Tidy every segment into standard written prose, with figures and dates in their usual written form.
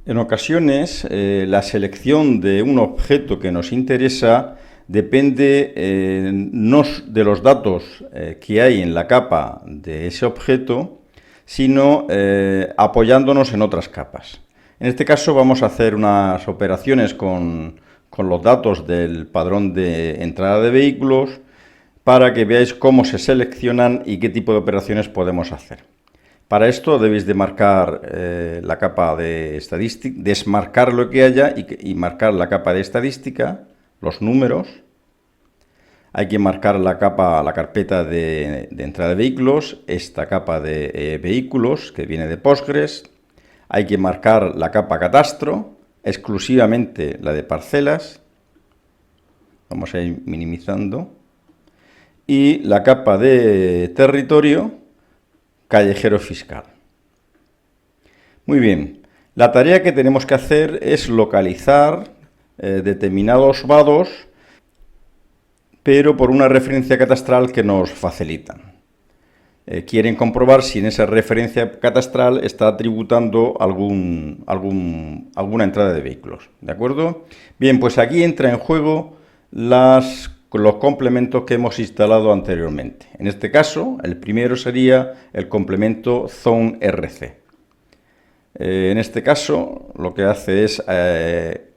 En ocasiones, la selección de un objeto que nos interesa depende no de los datos que hay en la capa de ese objeto, sino apoyándonos en otras capas. En este caso vamos a hacer unas operaciones con los datos del padrón de entrada de vehículos para que veáis cómo se seleccionan y qué tipo de operaciones podemos hacer. Para esto debéis de marcar la capa de estadística, desmarcar lo que haya y marcar la capa de estadística, los números. Hay que marcar la carpeta de entrada de vehículos, esta capa de vehículos que viene de Postgres. Hay que marcar la capa catastro, exclusivamente la de parcelas. Vamos a ir minimizando. Y la capa de territorio, callejero fiscal. Muy bien, la tarea que tenemos que hacer es localizar determinados vados, pero por una referencia catastral que nos facilitan. Quieren comprobar si en esa referencia catastral está tributando alguna entrada de vehículos, ¿de acuerdo? Bien, pues aquí entra en juego los complementos que hemos instalado anteriormente. En este caso, el primero sería el complemento ZoneRC. En este caso, lo que hace es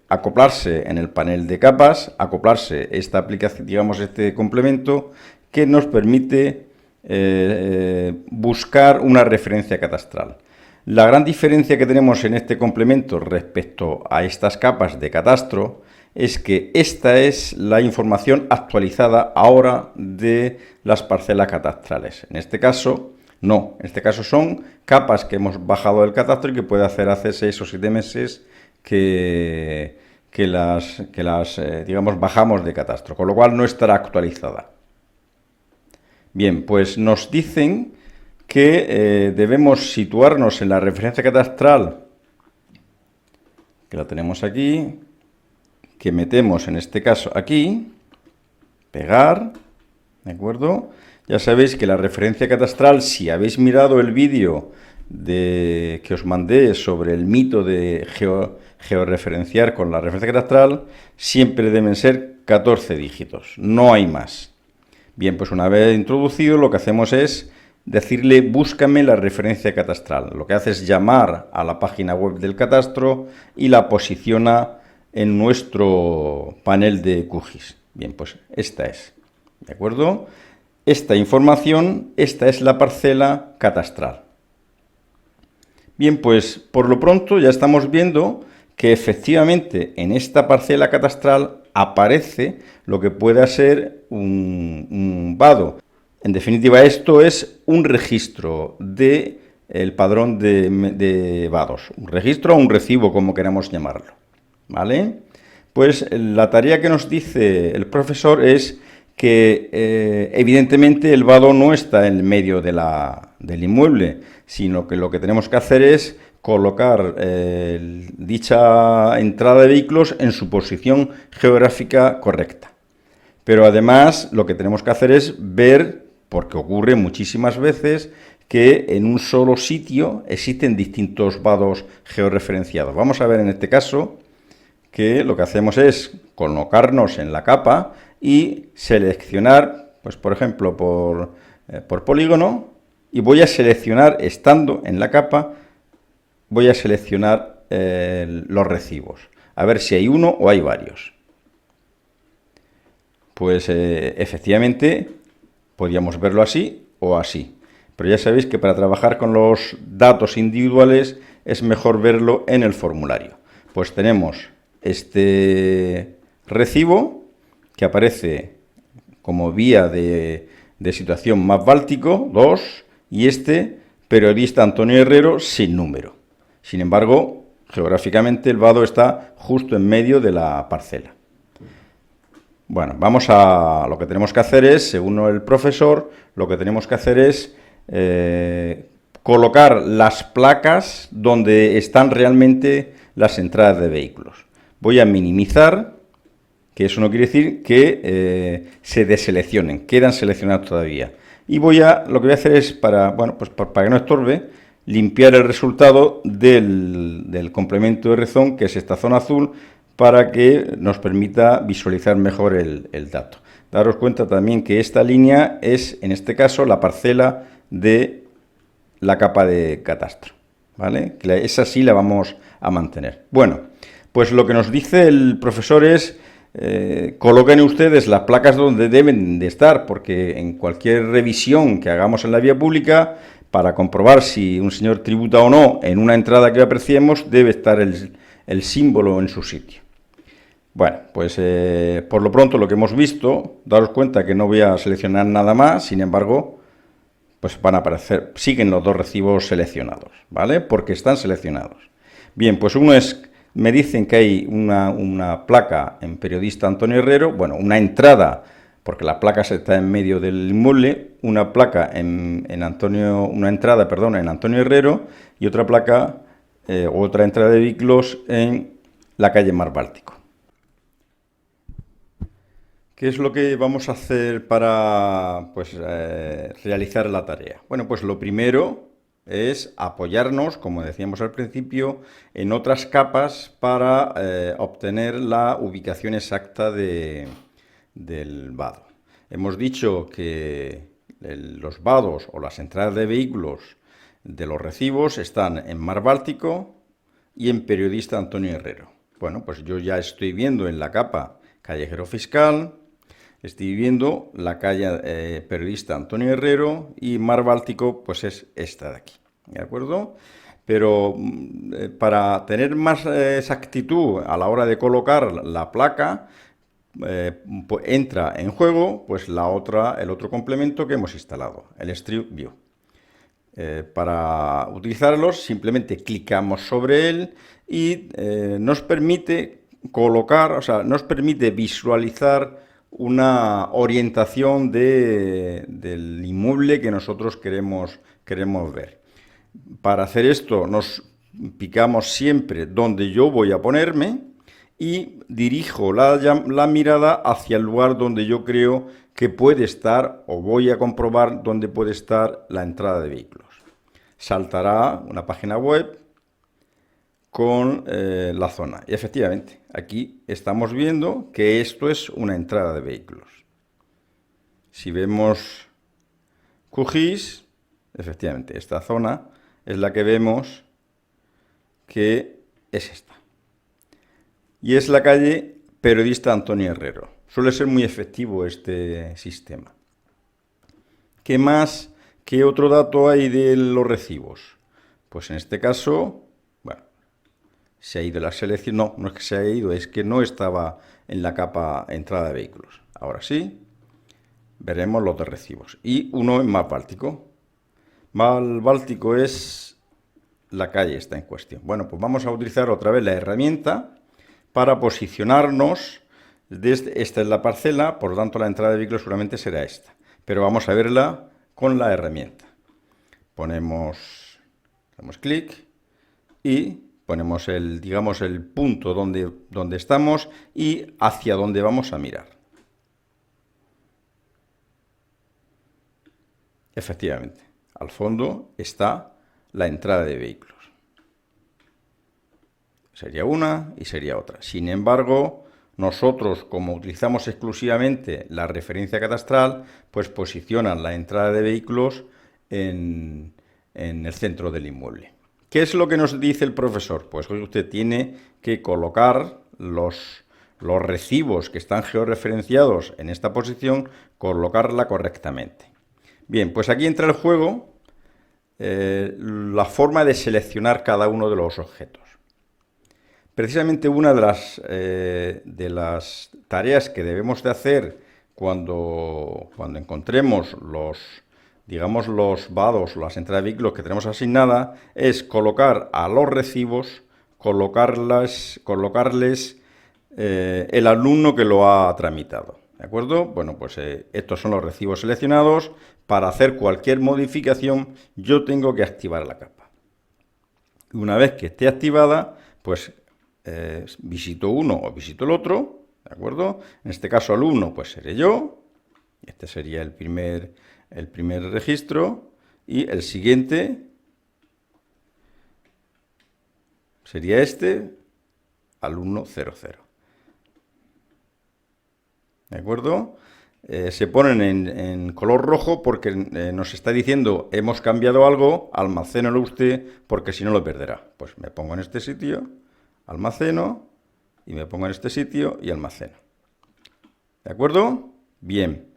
acoplarse en el panel de capas, acoplarse esta aplicación, digamos, este complemento que nos permite buscar una referencia catastral. La gran diferencia que tenemos en este complemento respecto a estas capas de catastro es que esta es la información actualizada ahora de las parcelas catastrales. En este caso, no. En este caso son capas que hemos bajado del catastro y que puede hacer hace 6 o 7 meses que las digamos, bajamos de catastro, con lo cual no estará actualizada. Bien, pues nos dicen que debemos situarnos en la referencia catastral, que la tenemos aquí, que metemos en este caso aquí, pegar, ¿de acuerdo? Ya sabéis que la referencia catastral, si habéis mirado el vídeo que os mandé sobre el mito de georreferenciar con la referencia catastral, siempre deben ser 14 dígitos, no hay más. Bien, pues una vez introducido, lo que hacemos es decirle búscame la referencia catastral. Lo que hace es llamar a la página web del catastro y la posiciona en nuestro panel de QGIS. Bien, pues esta es, ¿de acuerdo? Esta información, esta es la parcela catastral. Bien, pues por lo pronto ya estamos viendo que efectivamente en esta parcela catastral aparece lo que pueda ser un vado. En definitiva, esto es un registro del padrón de vados, un registro o un recibo, como queramos llamarlo, ¿vale? Pues la tarea que nos dice el profesor es que evidentemente el vado no está en el medio del inmueble, sino que lo que tenemos que hacer es colocar dicha entrada de vehículos en su posición geográfica correcta. Pero además lo que tenemos que hacer es ver, porque ocurre muchísimas veces, que en un solo sitio existen distintos vados georreferenciados. Vamos a ver en este caso que lo que hacemos es colocarnos en la capa y seleccionar, pues por ejemplo, por polígono, y voy a seleccionar, estando en la capa, voy a seleccionar los recibos, a ver si hay uno o hay varios. Pues efectivamente podríamos verlo así o así, pero ya sabéis que para trabajar con los datos individuales es mejor verlo en el formulario. Pues tenemos este recibo que aparece como vía de situación map báltico 2 y este periodista Antonio Herrero sin número. Sin embargo, geográficamente el vado está justo en medio de la parcela. Bueno, lo que tenemos que hacer es, según el profesor, lo que tenemos que hacer es colocar las placas donde están realmente las entradas de vehículos. Voy a minimizar, que eso no quiere decir que se deseleccionen, quedan seleccionados todavía. Y lo que voy a hacer es, para que no estorbe, limpiar el resultado del complemento de Rezón, que es esta zona azul, para que nos permita visualizar mejor el dato. Daros cuenta también que esta línea es, en este caso, la parcela de la capa de catastro, ¿vale? Esa sí la vamos a mantener. Bueno, pues lo que nos dice el profesor es, coloquen ustedes las placas donde deben de estar, porque en cualquier revisión que hagamos en la vía pública, para comprobar si un señor tributa o no en una entrada que apreciemos, debe estar el símbolo en su sitio. Bueno, pues por lo pronto lo que hemos visto, daros cuenta que no voy a seleccionar nada más, sin embargo, pues van a aparecer, siguen los dos recibos seleccionados, ¿vale? Porque están seleccionados. Bien, pues uno es, me dicen que hay una placa en Periodista Antonio Herrero, bueno, una entrada, porque la placa está en medio del inmueble, una placa una entrada, perdón, en Antonio Herrero y otra placa, otra entrada de vehículos en la calle Mar Báltico. ¿Qué es lo que vamos a hacer para realizar la tarea? Bueno, pues lo primero es apoyarnos, como decíamos al principio, en otras capas para obtener la ubicación exacta del vado. Hemos dicho que los vados o las entradas de vehículos de los recibos están en Mar Báltico y en Periodista Antonio Herrero. Bueno, pues yo ya estoy viendo en la capa Callejero Fiscal, estoy viendo la calle Periodista Antonio Herrero y Mar Báltico, pues es esta de aquí, ¿de acuerdo? Pero para tener más exactitud a la hora de colocar la placa, pues entra en juego pues el otro complemento que hemos instalado, el Street View. Para utilizarlos simplemente clicamos sobre él y nos permite colocar, o sea, nos permite visualizar una orientación del inmueble que nosotros queremos ver. Para hacer esto nos picamos siempre donde yo voy a ponerme y dirijo la mirada hacia el lugar donde yo creo que puede estar o voy a comprobar dónde puede estar la entrada de vehículos. Saltará una página web con la zona. Y efectivamente, aquí estamos viendo que esto es una entrada de vehículos. Si vemos QGIS, efectivamente, esta zona es la que vemos que es esta. Y es la calle Periodista Antonio Herrero. Suele ser muy efectivo este sistema. ¿Qué más? ¿Qué otro dato hay de los recibos? Pues en este caso, bueno, se ha ido la selección. No, no es que se haya ido, es que no estaba en la capa entrada de vehículos. Ahora sí, veremos los de recibos. Y uno en Mar Báltico. Mar Báltico es la calle esta en cuestión. Bueno, pues vamos a utilizar otra vez la herramienta para posicionarnos. Esta es la parcela, por lo tanto la entrada de vehículos seguramente será esta. Pero vamos a verla con la herramienta. Damos clic y ponemos digamos el punto donde estamos y hacia donde vamos a mirar. Efectivamente, al fondo está la entrada de vehículos. Sería una y sería otra. Sin embargo, nosotros, como utilizamos exclusivamente la referencia catastral, pues posicionan la entrada de vehículos en el centro del inmueble. ¿Qué es lo que nos dice el profesor? Pues usted tiene que colocar los recibos que están georreferenciados en esta posición, colocarla correctamente. Bien, pues aquí entra el juego la forma de seleccionar cada uno de los objetos. Precisamente una de las tareas que debemos de hacer cuando encontremos los vados, las entradas de vehículos que tenemos asignadas, es colocar a los recibos, colocarles el alumno que lo ha tramitado. ¿De acuerdo? Bueno, pues estos son los recibos seleccionados. Para hacer cualquier modificación, yo tengo que activar la capa. Una vez que esté activada, pues visito uno o visito el otro, ¿de acuerdo? En este caso, alumno, pues seré yo. Este sería el primer registro. Y el siguiente sería este, alumno 00. ¿De acuerdo? Se ponen en color rojo porque nos está diciendo hemos cambiado algo, almacénalo usted porque si no lo perderá. Pues me pongo en este sitio, almaceno, y me pongo en este sitio y almaceno. ¿De acuerdo? Bien.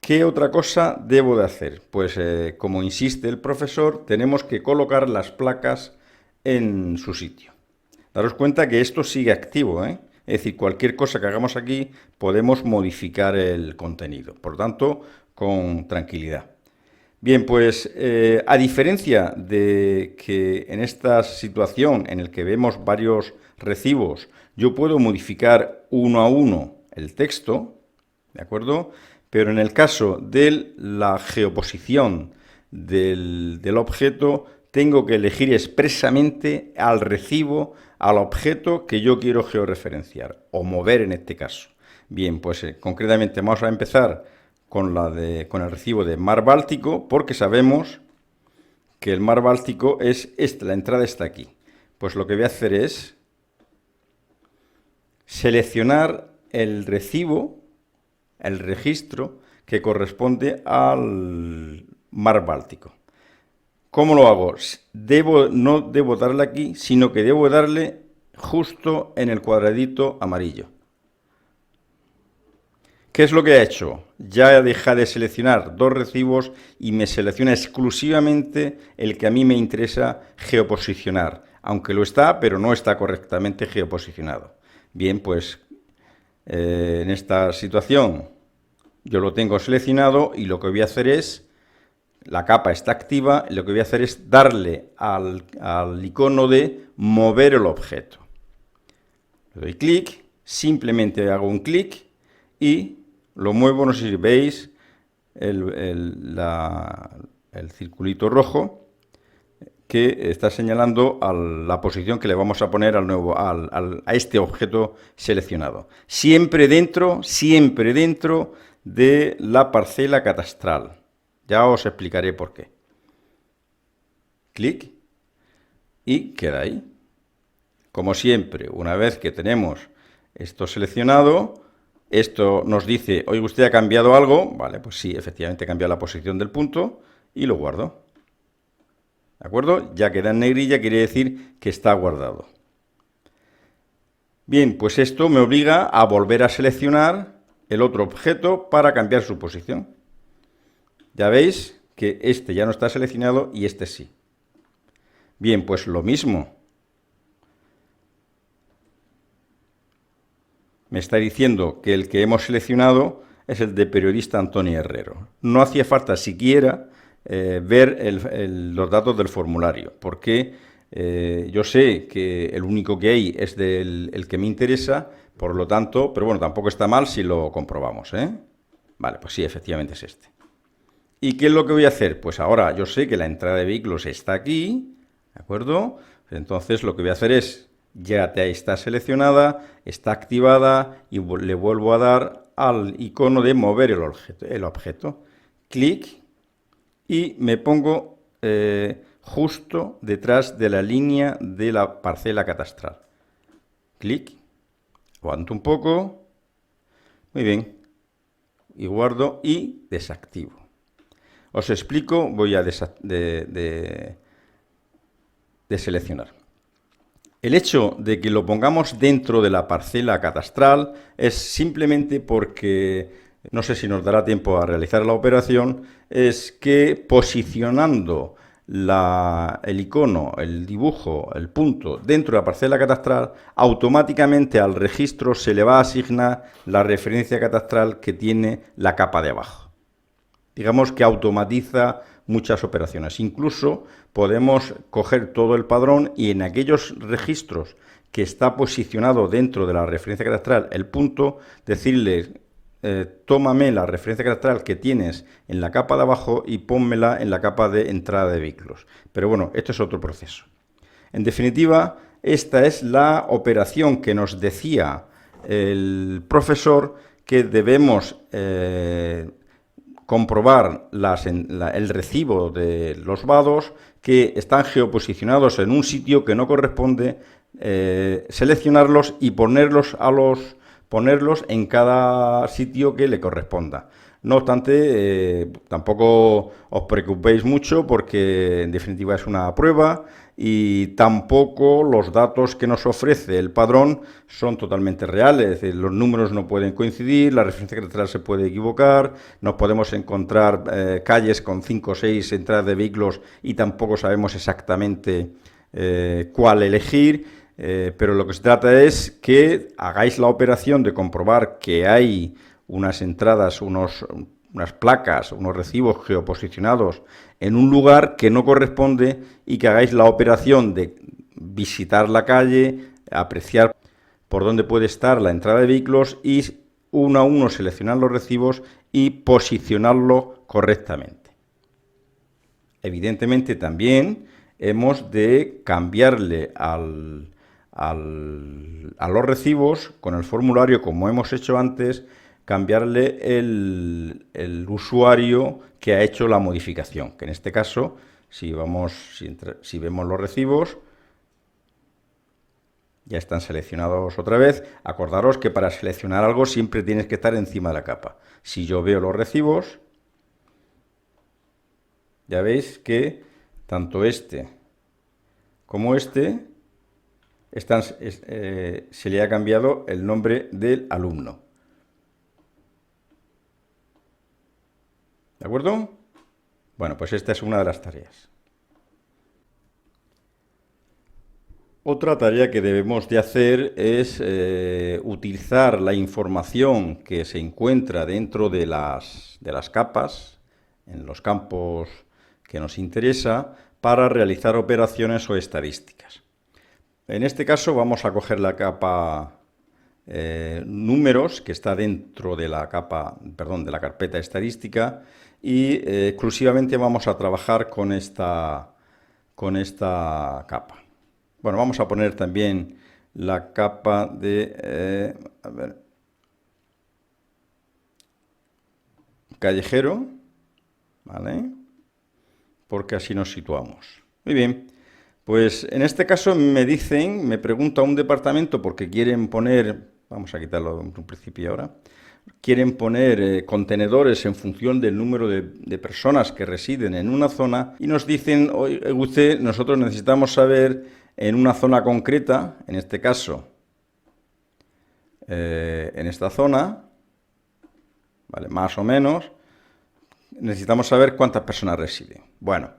¿Qué otra cosa debo de hacer? Pues como insiste el profesor, tenemos que colocar las placas en su sitio. Daros cuenta que esto sigue activo, ¿eh? Es decir, cualquier cosa que hagamos aquí podemos modificar el contenido. Por lo tanto, con tranquilidad. Bien, pues a diferencia de que en esta situación en la que vemos varios recibos, yo puedo modificar uno a uno el texto, ¿de acuerdo? Pero en el caso de la geoposición del objeto, tengo que elegir expresamente al recibo, al objeto que yo quiero georreferenciar, o mover en este caso. Bien, pues concretamente vamos a empezar con el recibo de Mar Báltico, porque sabemos que el Mar Báltico es la entrada está aquí. Pues lo que voy a hacer es seleccionar el recibo, el registro que corresponde al Mar Báltico. ¿Cómo lo hago? No debo darle aquí, sino que debo darle justo en el cuadradito amarillo. ¿Qué es lo que ha hecho? Ya deja de seleccionar dos recibos y me selecciona exclusivamente el que a mí me interesa geoposicionar, aunque lo está, pero no está correctamente geoposicionado. Bien, pues en esta situación yo lo tengo seleccionado y lo que voy a hacer es, la capa está activa, y lo que voy a hacer es darle al icono de mover el objeto. Le doy clic, simplemente hago un clic y lo muevo, no sé si veis el circulito rojo que está señalando la posición que le vamos a poner a este objeto seleccionado. Siempre dentro de la parcela catastral. Ya os explicaré por qué. Clic y queda ahí. Como siempre, una vez que tenemos esto seleccionado, esto nos dice, oye, ¿usted ha cambiado algo? Vale, pues sí, efectivamente he cambiado la posición del punto y lo guardo. ¿De acuerdo? Ya queda en negrilla, quiere decir que está guardado. Bien, pues esto me obliga a volver a seleccionar el otro objeto para cambiar su posición. Ya veis que este ya no está seleccionado y este sí. Bien, pues lo mismo. Me está diciendo que el que hemos seleccionado es el de periodista Antonio Herrero. No hacía falta siquiera ver los datos del formulario, porque yo sé que el único que hay es el que me interesa, por lo tanto, pero bueno, tampoco está mal si lo comprobamos, ¿eh? Vale, pues sí, efectivamente es este. ¿Y qué es lo que voy a hacer? Pues ahora yo sé que la entrada de vehículos está aquí, ¿de acuerdo? Entonces lo que voy a hacer es, ya está seleccionada, está activada y le vuelvo a dar al icono de mover el objeto. Clic y me pongo justo detrás de la línea de la parcela catastral. Clic, aguanto un poco, muy bien, y guardo y desactivo. Os explico, voy a deseleccionar. El hecho de que lo pongamos dentro de la parcela catastral es simplemente porque, no sé si nos dará tiempo a realizar la operación, es que posicionando el icono, el dibujo, el punto dentro de la parcela catastral, automáticamente al registro se le va a asignar la referencia catastral que tiene la capa de abajo. Digamos que automatiza muchas operaciones. Incluso podemos coger todo el padrón y en aquellos registros que está posicionado dentro de la referencia catastral el punto, decirle, tómame la referencia catastral que tienes en la capa de abajo y pónmela en la capa de entrada de vehículos. Pero bueno, esto es otro proceso. En definitiva, esta es la operación que nos decía el profesor que debemos comprobar el recibo de los vados que están geoposicionados en un sitio que no corresponde, seleccionarlos y ponerlos en cada sitio que le corresponda. No obstante, tampoco os preocupéis mucho porque en definitiva es una prueba y tampoco los datos que nos ofrece el padrón son totalmente reales. Es decir, los números no pueden coincidir, la referencia carretera se puede equivocar, nos podemos encontrar calles con 5 o 6 entradas de vehículos y tampoco sabemos exactamente cuál elegir. Pero lo que se trata es que hagáis la operación de comprobar que hay unas entradas, unas placas, unos recibos geoposicionados en un lugar que no corresponde y que hagáis la operación de visitar la calle, apreciar por dónde puede estar la entrada de vehículos y uno a uno seleccionar los recibos y posicionarlo correctamente. Evidentemente también hemos de cambiarle a los recibos con el formulario, como hemos hecho antes, cambiarle el usuario que ha hecho la modificación, que en este caso, si vemos los recibos, ya están seleccionados otra vez. Acordaros que para seleccionar algo siempre tienes que estar encima de la capa. Si yo veo los recibos, ya veis que tanto este como este se le ha cambiado el nombre del alumno. ¿De acuerdo? Bueno, pues esta es una de las tareas. Otra tarea que debemos de hacer es utilizar la información que se encuentra dentro de las capas, en los campos que nos interesa, para realizar operaciones o estadísticas. En este caso vamos a coger la capa números, que está dentro de la carpeta estadística, y exclusivamente vamos a trabajar con esta capa. Bueno, vamos a poner también la capa de callejero, ¿vale? Porque así nos situamos. Muy bien, pues en este caso me pregunta un departamento porque quieren poner, vamos a quitarlo en un principio ahora, quieren poner contenedores en función del número de personas que residen en una zona y nos dicen, oye, usted, nosotros necesitamos saber en una zona concreta, en este caso, en esta zona, ¿vale? Más o menos, necesitamos saber cuántas personas residen. Bueno,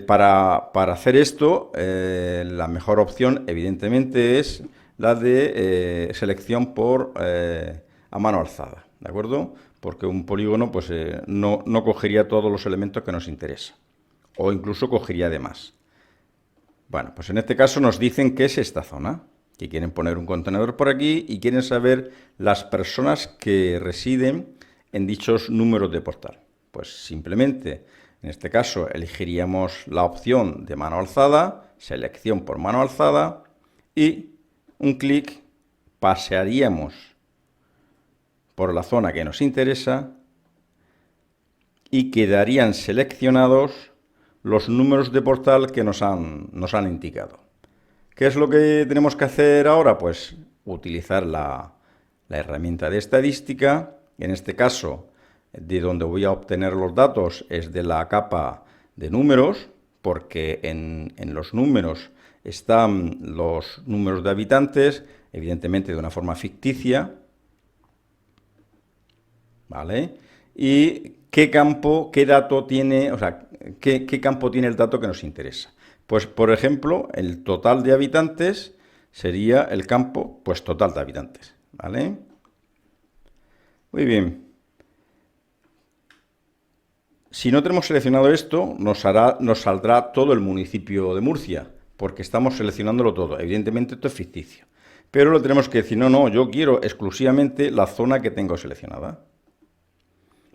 para hacer esto, la mejor opción, evidentemente, es la de selección a mano alzada, ¿de acuerdo? Porque un polígono pues, no cogería todos los elementos que nos interesan, o incluso cogería de más. Bueno, pues en este caso nos dicen que es esta zona, que quieren poner un contenedor por aquí y quieren saber las personas que residen en dichos números de portal. Pues simplemente, en este caso, elegiríamos la opción de mano alzada, selección por mano alzada, y un clic pasearíamos por la zona que nos interesa y quedarían seleccionados los números de portal que nos han indicado. ¿Qué es lo que tenemos que hacer ahora? Pues utilizar la herramienta de estadística. En este caso, de donde voy a obtener los datos es de la capa de números, porque en los números están los números de habitantes, evidentemente de una forma ficticia, ¿vale? Y qué dato tiene, o sea, qué campo tiene el dato que nos interesa. Pues, por ejemplo, el total de habitantes sería el campo, pues, total de habitantes, ¿vale? Muy bien. Si no tenemos seleccionado esto, nos saldrá todo el municipio de Murcia, porque estamos seleccionándolo todo. Evidentemente esto es ficticio. Pero lo tenemos que decir, no, yo quiero exclusivamente la zona que tengo seleccionada.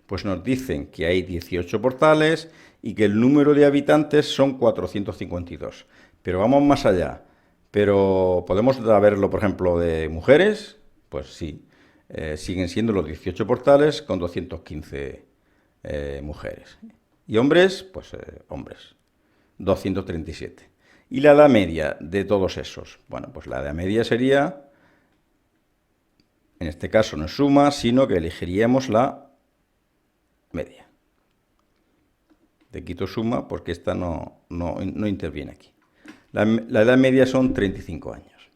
Pues nos dicen que hay 18 portales y que el número de habitantes son 452. Pero vamos más allá. Pero ¿podemos verlo, por ejemplo, de mujeres? Pues sí. Siguen siendo los 18 portales con 215 mujeres. Y hombres, pues hombres, 237. ¿Y la edad media de todos esos? Bueno, pues la edad media sería, en este caso no es suma, sino que elegiríamos la media. Te quito suma porque esta no interviene aquí. La edad media son 35 años.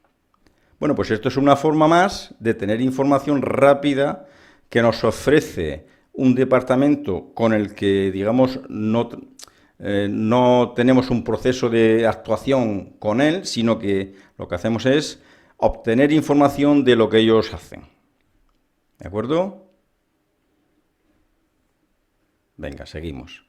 Bueno, pues esto es una forma más de tener información rápida que nos ofrece un departamento con el que, digamos, no tenemos un proceso de actuación con él, sino que lo que hacemos es obtener información de lo que ellos hacen. ¿De acuerdo? Venga, seguimos.